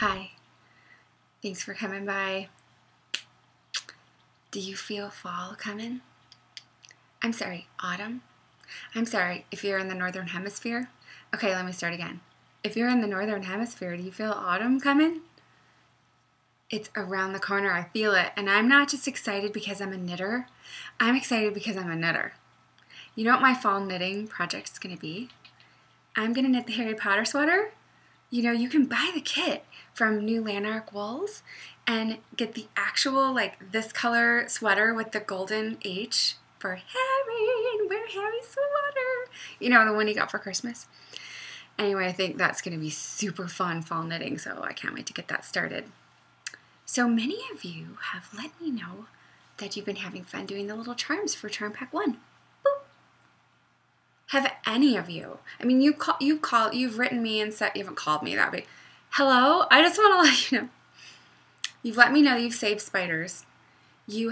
Hi, thanks for coming by. Do you feel fall coming? I'm sorry, autumn? I'm sorry, if you're in the northern hemisphere? Okay, let me start again. If you're in the northern hemisphere, do you feel autumn coming? It's around the corner, I feel it. And I'm not just excited because I'm a knitter. I'm excited because I'm a knitter. You know what my fall knitting project is going to be? I'm going to knit the Harry Potter sweater. You know, you can buy the kit from New Lanark Wools and get the actual, like, this color sweater with the golden H for Harry, wear Harry's sweater. You know, the one he got for Christmas. Anyway, I think that's going to be super fun fall knitting, so I can't wait to get that started. So many of you have let me know that you've been having fun doing the little charms for Charm Pack 1. Boop. Have any of you? I mean, you've written me and said, you haven't called me that way. Hello? I just want to let you know. You've let me know you've saved spiders. You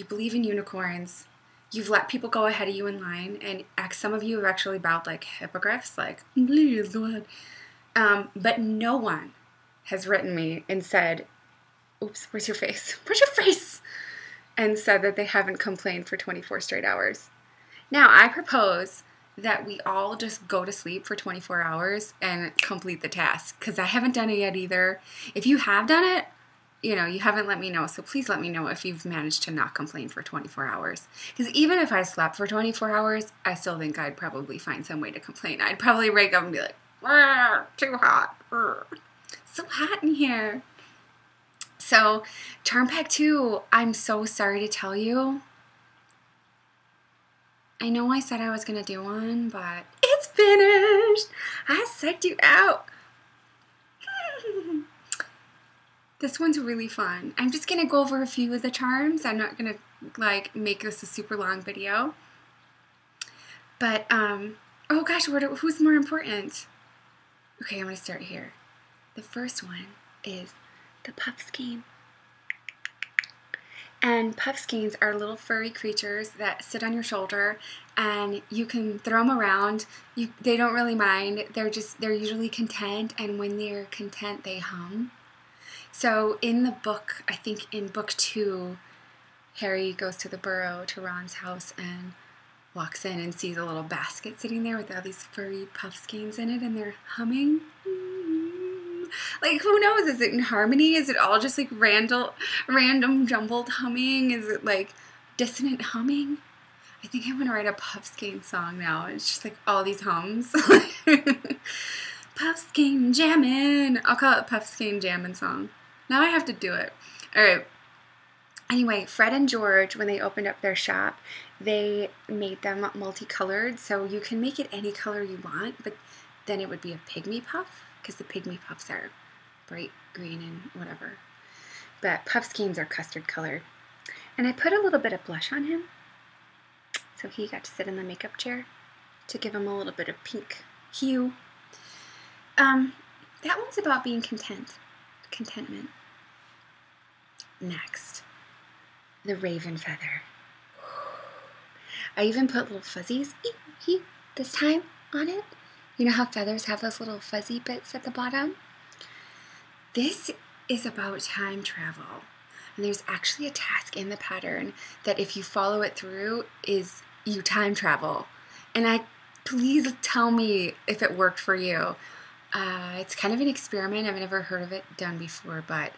believe in unicorns. You've let people go ahead of you in line, and some of you have actually bowed like hippogriffs, like, please go ahead. But no one has written me and said, oops, where's your face? Where's your face? And said that they haven't complained for 24 straight hours. Now, I propose that we all just go to sleep for 24 hours and complete the task, because I haven't done it yet either. If you have done it, you know, you haven't let me know, so please let me know if you've managed to not complain for 24 hours. Because even if I slept for 24 hours, I still think I'd probably find some way to complain. I'd probably wake up and be like, too hot. So hot in here. So, Charm Pack 2, I'm so sorry to tell you. I know I said I was going to do one, but it's finished. I psyched you out. This one's really fun. I'm just going to go over a few of the charms. I'm not going to, like, make this a super long video. But, oh gosh, who's more important? Okay, I'm going to start here. The first one is the puff skein. And puff skeins are little furry creatures that sit on your shoulder, and you can throw them around. They don't really mind. They're usually content, and when they're content, they hum. So in the book, I think in book 2, Harry goes to the burrow, to Ron's house, and walks in and sees a little basket sitting there with all these furry puff skeins in it, and they're humming. Like, who knows? Is it in harmony? Is it all just like random jumbled humming? Is it like dissonant humming? I think I'm gonna write a puff skein song now. It's just like all these hums. Puff skein jammin'. I'll call it puff skein jammin' song. Now I have to do it. All right. Anyway, Fred and George, when they opened up their shop, they made them multicolored, so you can make it any color you want, but then it would be a pygmy puff, because the pygmy puffs are bright green and whatever. But puff skeins are custard colored. And I put a little bit of blush on him, so he got to sit in the makeup chair to give him a little bit of pink hue. That one's about being contentment. Next, the raven feather. I even put little fuzzies this time on it. You know how feathers have those little fuzzy bits at the bottom? This is about time travel. And there's actually a task in the pattern that if you follow it through is you time travel. And please tell me if it worked for you. It's kind of an experiment. I've never heard of it done before, but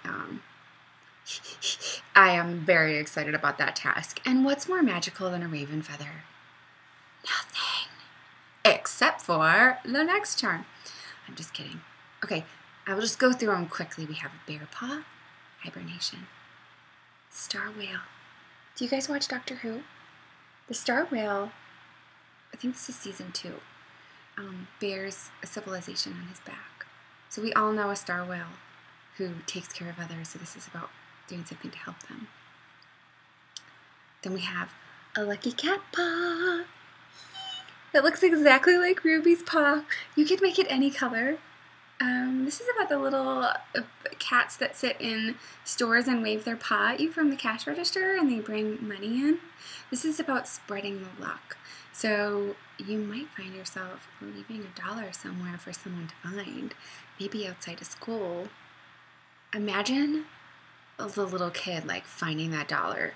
I am very excited about that task. And what's more magical than a raven feather? Nothing. Except for the next charm. I'm just kidding. Okay, I will just go through them quickly. We have a bear paw, hibernation, star whale. Do you guys watch Doctor Who? The star whale, I think this is season 2, bears a civilization on his back. So we all know a star whale who takes care of others, so this is about doing something to help them. Then we have a lucky cat paw. That looks exactly like Ruby's paw. You could make it any color. This is about the little cats that sit in stores and wave their paw at you from the cash register and they bring money in. This is about spreading the luck. So you might find yourself leaving $1 somewhere for someone to find, maybe outside of school. imagine the little kid like finding that dollar.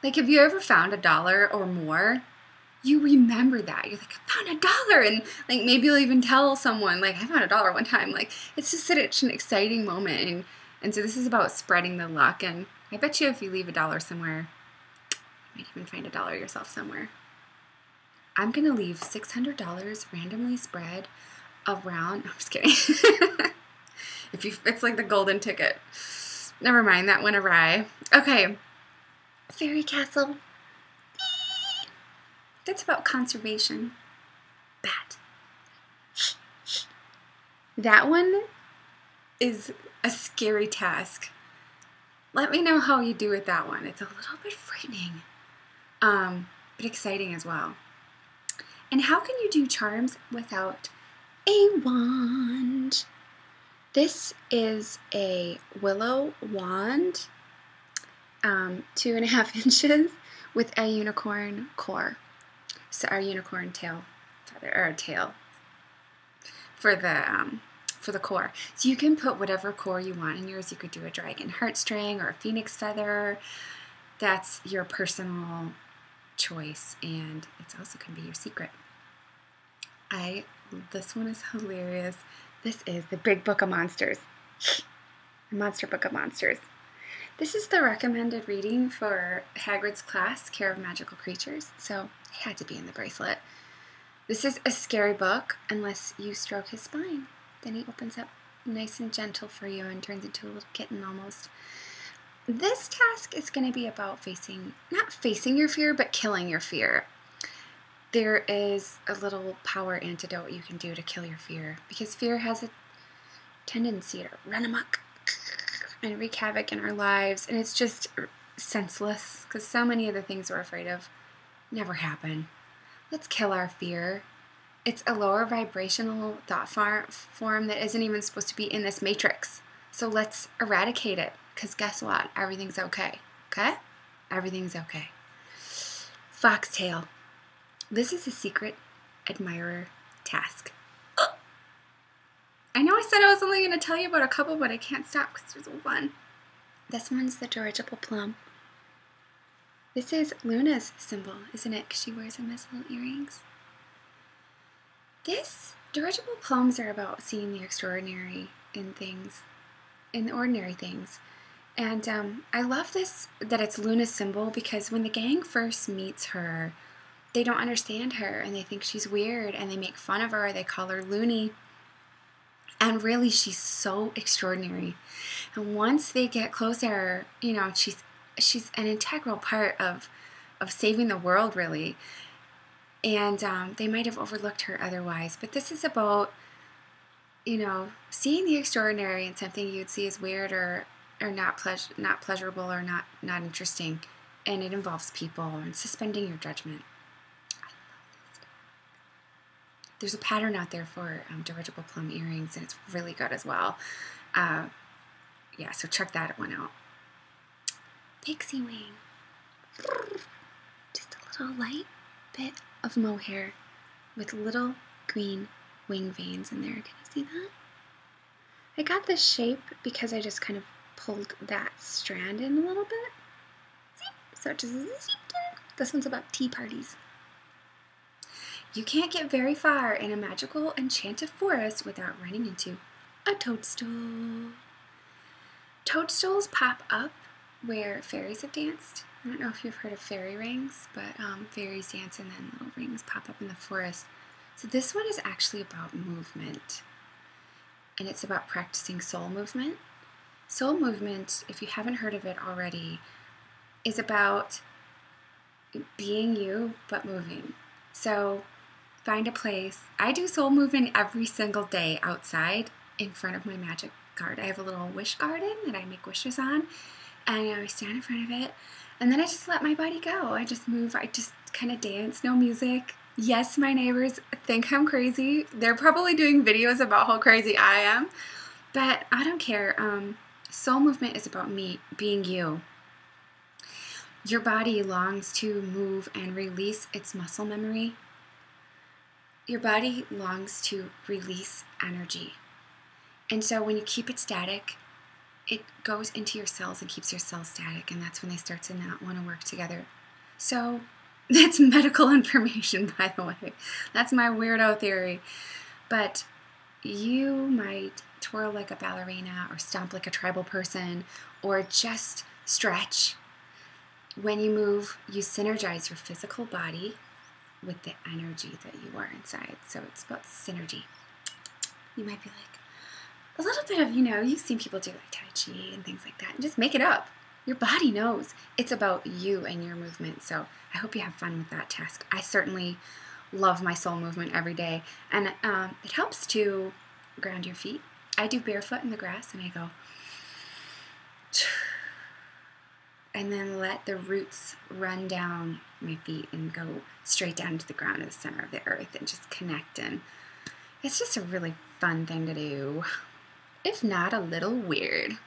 Like, have you ever found a dollar or more? You remember that. You're like, I found a dollar. And like, maybe you'll even tell someone, like, I found a dollar one time. Like, it's just such an exciting moment. And so this is about spreading the luck. And I bet you if you leave a dollar somewhere, you might even find a dollar yourself somewhere. I'm going to leave $600 randomly spread around. No, I'm just kidding. It's like the golden ticket. Never mind, that went awry. Okay. Fairy castle. That's about conservation. Bat. That one is a scary task. Let me know how you do with that one. It's a little bit frightening, but exciting as well. And how can you do charms without a wand? This is a willow wand, 2.5 inches, with a unicorn core. So our unicorn tail feather, or tail for the core. So you can put whatever core you want in yours. You could do a dragon heartstring or a phoenix feather. That's your personal choice, and it also can be your secret. This one is hilarious. This is the Big Book of Monsters. The Monster Book of Monsters. This is the recommended reading for Hagrid's class, Care of Magical Creatures, so it had to be in the bracelet. This is a scary book unless you stroke his spine. Then he opens up nice and gentle for you and turns into a little kitten almost. This task is going to be about not facing your fear, but killing your fear. There is a little power antidote you can do to kill your fear, because fear has a tendency to run amok and wreak havoc in our lives, and it's just senseless, because so many of the things we're afraid of never happen. Let's kill our fear. It's a lower vibrational thought form that isn't even supposed to be in this matrix. So let's eradicate it, because guess what? Everything's okay. Okay? Everything's okay. Foxtail. This is a secret admirer task. I know I said I was only going to tell you about a couple, but I can't stop because there's one. This one's the dirigible plum. This is Luna's symbol, isn't it? Because she wears them as little earrings. This dirigible plums are about seeing the extraordinary in things, in the ordinary things. And I love this, that it's Luna's symbol, because when the gang first meets her, they don't understand her, and they think she's weird, and they make fun of her, they call her loony. And really, she's so extraordinary. And once they get closer, you know, she's an integral part of saving the world, really. And they might have overlooked her otherwise. But this is about, you know, seeing the extraordinary in something you'd see as weird or not pleasurable or not interesting. And it involves people and suspending your judgment. There's a pattern out there for dirigible plum earrings, and it's really good as well. Yeah, so check that one out. Pixie wing. Just a little light bit of mohair with little green wing veins in there. Can you see that? I got this shape because I just kind of pulled that strand in a little bit. So it just zipped in. This one's about tea parties. You can't get very far in a magical, enchanted forest without running into a toadstool. Toadstools pop up where fairies have danced. I don't know if you've heard of fairy rings, but fairies dance and then little rings pop up in the forest. So this one is actually about movement, and it's about practicing soul movement. Soul movement, if you haven't heard of it already, is about being you but moving. So find a place. I do soul movement every single day outside in front of my magic card. I have a little wish garden that I make wishes on, and I stand in front of it, and then I just let my body go. I just move. I just kind of dance, no music. Yes, my neighbors think I'm crazy. They're probably doing videos about how crazy I am, but I don't care. Soul movement is about me being you. Your body longs to move and release its muscle memory. Your body longs to release energy. And so when you keep it static, it goes into your cells and keeps your cells static, and that's when they start to not want to work together. So that's medical information, by the way. That's my weirdo theory. But you might twirl like a ballerina or stomp like a tribal person or just stretch. When you move, you synergize your physical body with the energy that you are inside. So it's about synergy. You might be like, a little bit of, you've seen people do like Tai Chi and things like that, and just make it up. Your body knows. It's about you and your movement. So I hope you have fun with that task. I certainly love my soul movement every day, and it helps to ground your feet. I do barefoot in the grass, and I go, and then let the roots run down my feet and go straight down to the ground at the center of the earth and just connect. And it's just a really fun thing to do, if not a little weird.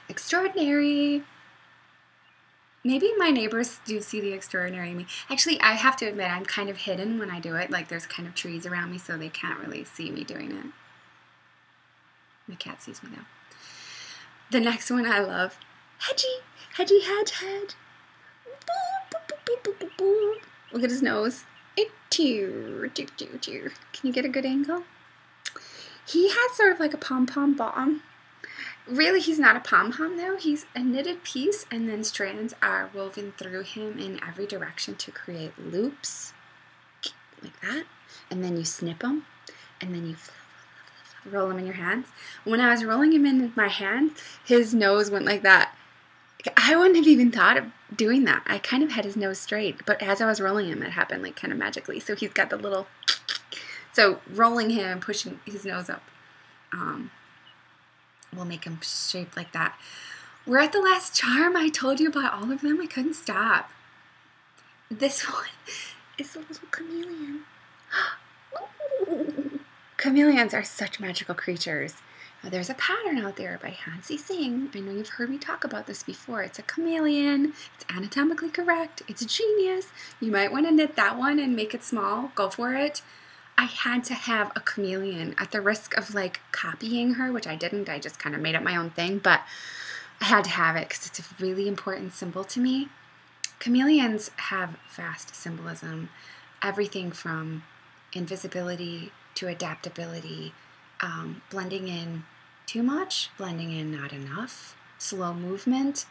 Extraordinary. Maybe my neighbors do see the extraordinary in me. Actually, I have to admit, I'm kind of hidden when I do it. Like, there's kind of trees around me, so they can't really see me doing it. My cat sees me, though. The next one I love. Hedgie, hedgie, hedge, hedge. Look at his nose. Can you get a good angle? He has sort of like a pom-pom bottom. Really, he's not a pom-pom, though. He's a knitted piece, and then strands are woven through him in every direction to create loops, like that. And then you snip them, and then you roll them in your hands. When I was rolling him in my hands, his nose went like that. I wouldn't have even thought of doing that. I kind of had his nose straight, but as I was rolling him, it happened like kind of magically. So he's got the little... So rolling him and pushing his nose up will make him shaped like that. We're at the last charm. I told you about all of them. I couldn't stop. This one is a little chameleon. Chameleons are such magical creatures. There's a pattern out there by Hansi Singh. I know you've heard me talk about this before. It's a chameleon. It's anatomically correct. It's a genius. You might want to knit that one and make it small. Go for it. I had to have a chameleon at the risk of like copying her, which I didn't. I just kind of made up my own thing, but I had to have it because it's a really important symbol to me. Chameleons have vast symbolism. Everything from invisibility to adaptability, blending in too much, blending in not enough, slow movement,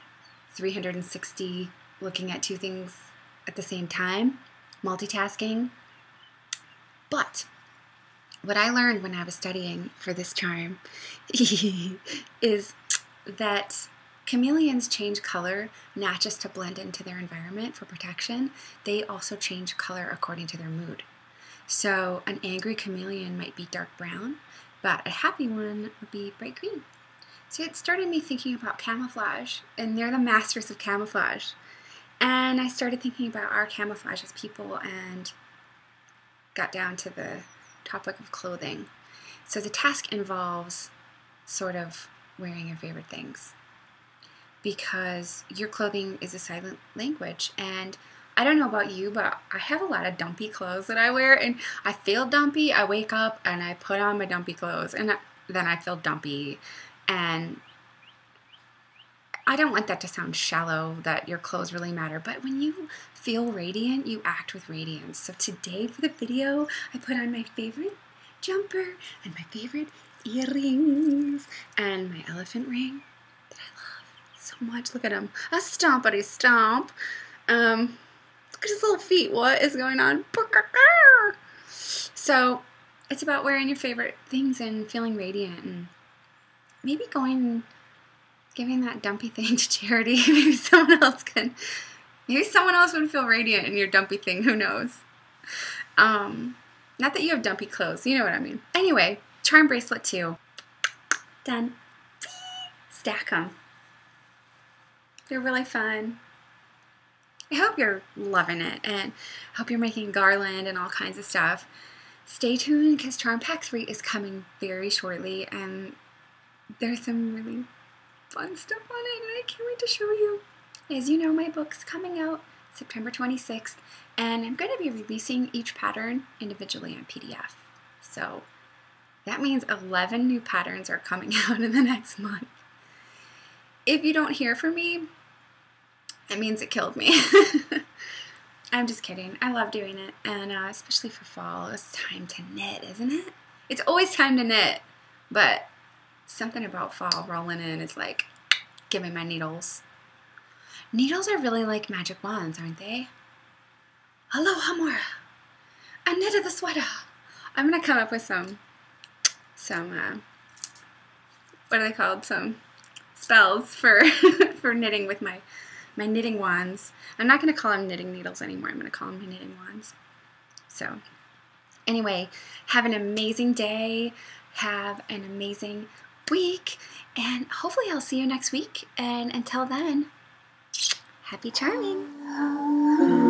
360, looking at two things at the same time, multitasking. But what I learned when I was studying for this charm is that chameleons change color not just to blend into their environment for protection, they also change color according to their mood. So an angry chameleon might be dark brown, but a happy one would be bright green. So it started me thinking about camouflage, and they're the masters of camouflage. And I started thinking about our camouflage as people and got down to the topic of clothing. So the task involves sort of wearing your favorite things, because your clothing is a silent language. And I don't know about you, but I have a lot of dumpy clothes that I wear, and I feel dumpy. I wake up and I put on my dumpy clothes, and then I feel dumpy. And I don't want that to sound shallow, that your clothes really matter, but when you feel radiant, you act with radiance. So today for the video, I put on my favorite jumper and my favorite earrings and my elephant ring that I love so much. Look at him. A stompity stomp. Look at his little feet. What is going on? So it's about wearing your favorite things and feeling radiant, and maybe giving that dumpy thing to charity. Maybe someone else would feel radiant in your dumpy thing. Who knows? Not that you have dumpy clothes. You know what I mean. Anyway, charm bracelet 2. Done. Stack them. They're really fun. I hope you're loving it, and I hope you're making garland and all kinds of stuff. Stay tuned, because Charm Pack 3 is coming very shortly, and there's some really fun stuff on it, and I can't wait to show you. As you know, my book's coming out September 26th, and I'm going to be releasing each pattern individually on PDF. So That means 11 new patterns are coming out in the next month. If you don't hear from me, it means it killed me. I'm just kidding. I love doing it, and especially for fall, it's time to knit, isn't it? It's always time to knit, but something about fall rolling in is like, give me my needles. Needles are really like magic wands, aren't they? Aloha Mora! I knitted the sweater! I'm gonna come up with some what are they called? Some spells for for knitting with my knitting wands. I'm not going to call them knitting needles anymore. I'm going to call them my knitting wands. So anyway, have an amazing day. Have an amazing week. And hopefully I'll see you next week. And until then, happy charming.